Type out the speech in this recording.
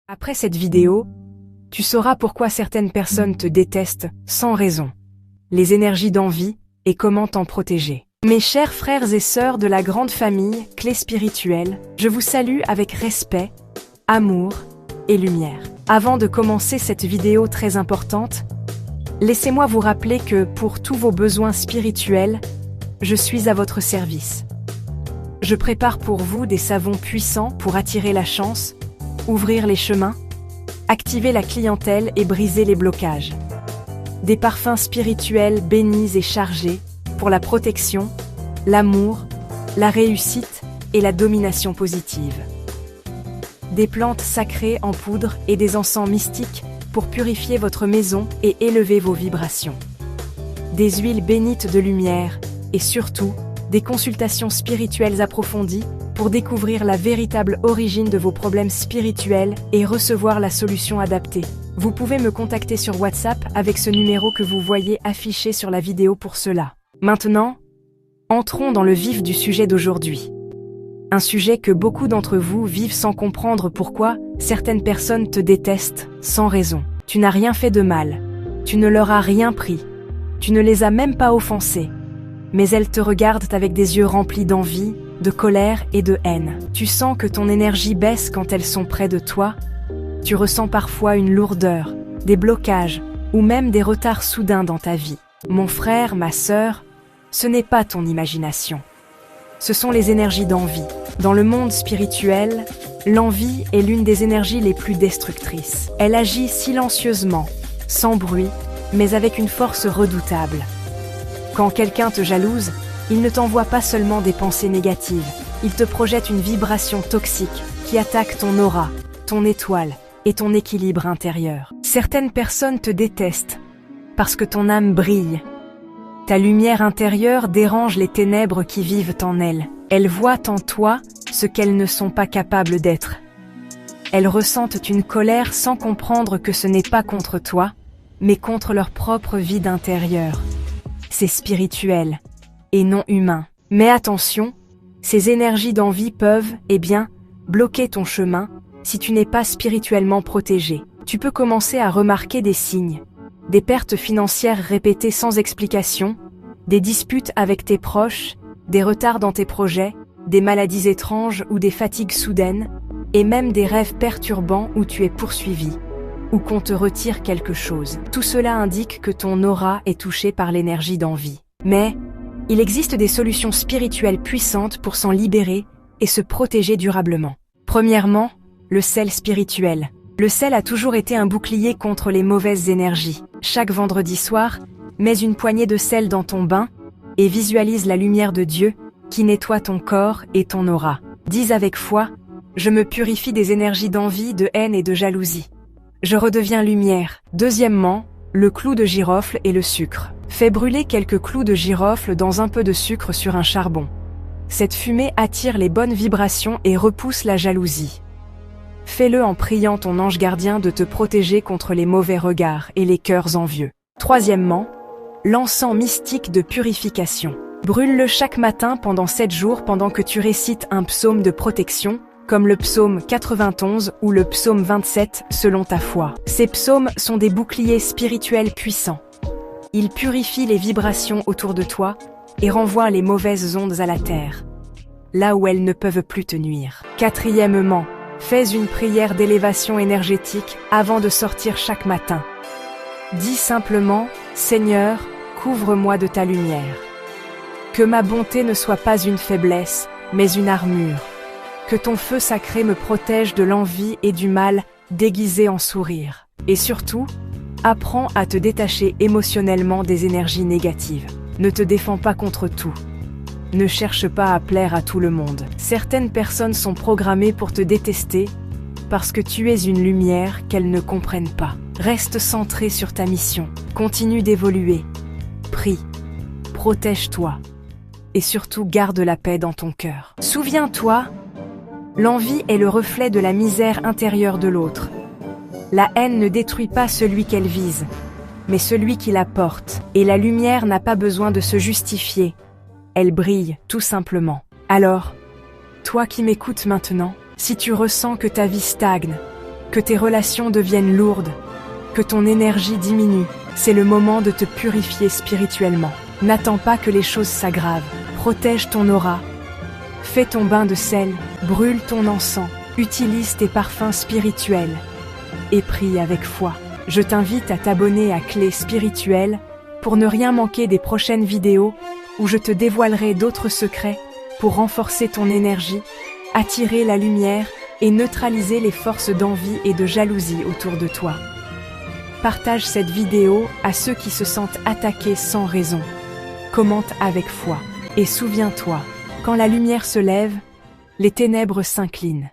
Après cette vidéo, tu sauras pourquoi certaines personnes te détestent sans raison, les énergies d'envie et comment t'en protéger. Mes chers frères et sœurs de la grande famille Clé Spirituelle, je vous salue avec respect, amour et lumière. Avant de commencer cette vidéo très importante, laissez-moi vous rappeler que pour tous vos besoins spirituels, je suis à votre service. Je prépare pour vous des savons puissants pour attirer la chance, ouvrir les chemins, activer la clientèle et briser les blocages. Des parfums spirituels bénis et chargés pour la protection, l'amour, la réussite et la domination positive. Des plantes sacrées en poudre et des encens mystiques pour purifier votre maison et élever vos vibrations. Des huiles bénites de lumière et surtout, des consultations spirituelles approfondies pour découvrir la véritable origine de vos problèmes spirituels et recevoir la solution adaptée. Vous pouvez me contacter sur WhatsApp avec ce numéro que vous voyez affiché sur la vidéo pour cela. Maintenant, entrons dans le vif du sujet d'aujourd'hui. Un sujet que beaucoup d'entre vous vivent sans comprendre pourquoi certaines personnes te détestent sans raison. Tu n'as rien fait de mal, tu ne leur as rien pris, tu ne les as même pas offensées, mais elles te regardent avec des yeux remplis d'envie, de colère et de haine. Tu sens que ton énergie baisse quand elles sont près de toi. Tu ressens parfois une lourdeur, des blocages ou même des retards soudains dans ta vie. Mon frère, ma sœur, ce n'est pas ton imagination. Ce sont les énergies d'envie. Dans le monde spirituel, l'envie est l'une des énergies les plus destructrices. Elle agit silencieusement, sans bruit, mais avec une force redoutable. Quand quelqu'un te jalouse, il ne t'envoie pas seulement des pensées négatives, il te projette une vibration toxique qui attaque ton aura, ton étoile et ton équilibre intérieur. Certaines personnes te détestent parce que ton âme brille. Ta lumière intérieure dérange les ténèbres qui vivent en elles. Elles voient en toi ce qu'elles ne sont pas capables d'être. Elles ressentent une colère sans comprendre que ce n'est pas contre toi, mais contre leur propre vide intérieur. C'est spirituel et non humain. Mais attention, ces énergies d'envie peuvent, bloquer ton chemin si tu n'es pas spirituellement protégé. Tu peux commencer à remarquer des signes, des pertes financières répétées sans explication, des disputes avec tes proches, des retards dans tes projets, des maladies étranges ou des fatigues soudaines, et même des rêves perturbants où tu es poursuivi, ou qu'on te retire quelque chose. Tout cela indique que ton aura est touchée par l'énergie d'envie. Mais il existe des solutions spirituelles puissantes pour s'en libérer et se protéger durablement. Premièrement, le sel spirituel. Le sel a toujours été un bouclier contre les mauvaises énergies. Chaque vendredi soir, mets une poignée de sel dans ton bain et visualise la lumière de Dieu qui nettoie ton corps et ton aura. Dis avec foi, je me purifie des énergies d'envie, de haine et de jalousie. Je redeviens lumière. Deuxièmement, le clou de girofle et le sucre. Fais brûler quelques clous de girofle dans un peu de sucre sur un charbon. Cette fumée attire les bonnes vibrations et repousse la jalousie. Fais-le en priant ton ange gardien de te protéger contre les mauvais regards et les cœurs envieux. Troisièmement, l'encens mystique de purification. Brûle-le chaque matin pendant 7 jours pendant que tu récites un psaume de protection, comme le psaume 91 ou le psaume 27 selon ta foi. Ces psaumes sont des boucliers spirituels puissants. Ils purifient les vibrations autour de toi et renvoient les mauvaises ondes à la terre, là où elles ne peuvent plus te nuire. Quatrièmement, fais une prière d'élévation énergétique avant de sortir chaque matin. Dis simplement, Seigneur, couvre-moi de ta lumière. Que ma bonté ne soit pas une faiblesse, mais une armure. Que ton feu sacré me protège de l'envie et du mal déguisé en sourire. Et surtout, apprends à te détacher émotionnellement des énergies négatives. Ne te défends pas contre tout. Ne cherche pas à plaire à tout le monde. Certaines personnes sont programmées pour te détester parce que tu es une lumière qu'elles ne comprennent pas. Reste centré sur ta mission. Continue d'évoluer. Prie. Protège-toi. Et surtout garde la paix dans ton cœur. Souviens-toi, l'envie est le reflet de la misère intérieure de l'autre. La haine ne détruit pas celui qu'elle vise, mais celui qui la porte. Et la lumière n'a pas besoin de se justifier. Elle brille, tout simplement. Alors, toi qui m'écoutes maintenant, si tu ressens que ta vie stagne, que tes relations deviennent lourdes, que ton énergie diminue. C'est le moment de te purifier spirituellement. N'attends pas que les choses s'aggravent. Protège ton aura. Fais ton bain de sel, brûle ton encens, utilise tes parfums spirituels et prie avec foi. Je t'invite à t'abonner à Clé Spirituelle pour ne rien manquer des prochaines vidéos où je te dévoilerai d'autres secrets pour renforcer ton énergie, attirer la lumière et neutraliser les forces d'envie et de jalousie autour de toi. Partage cette vidéo à ceux qui se sentent attaqués sans raison. Commente avec foi. Et souviens-toi, quand la lumière se lève, les ténèbres s'inclinent.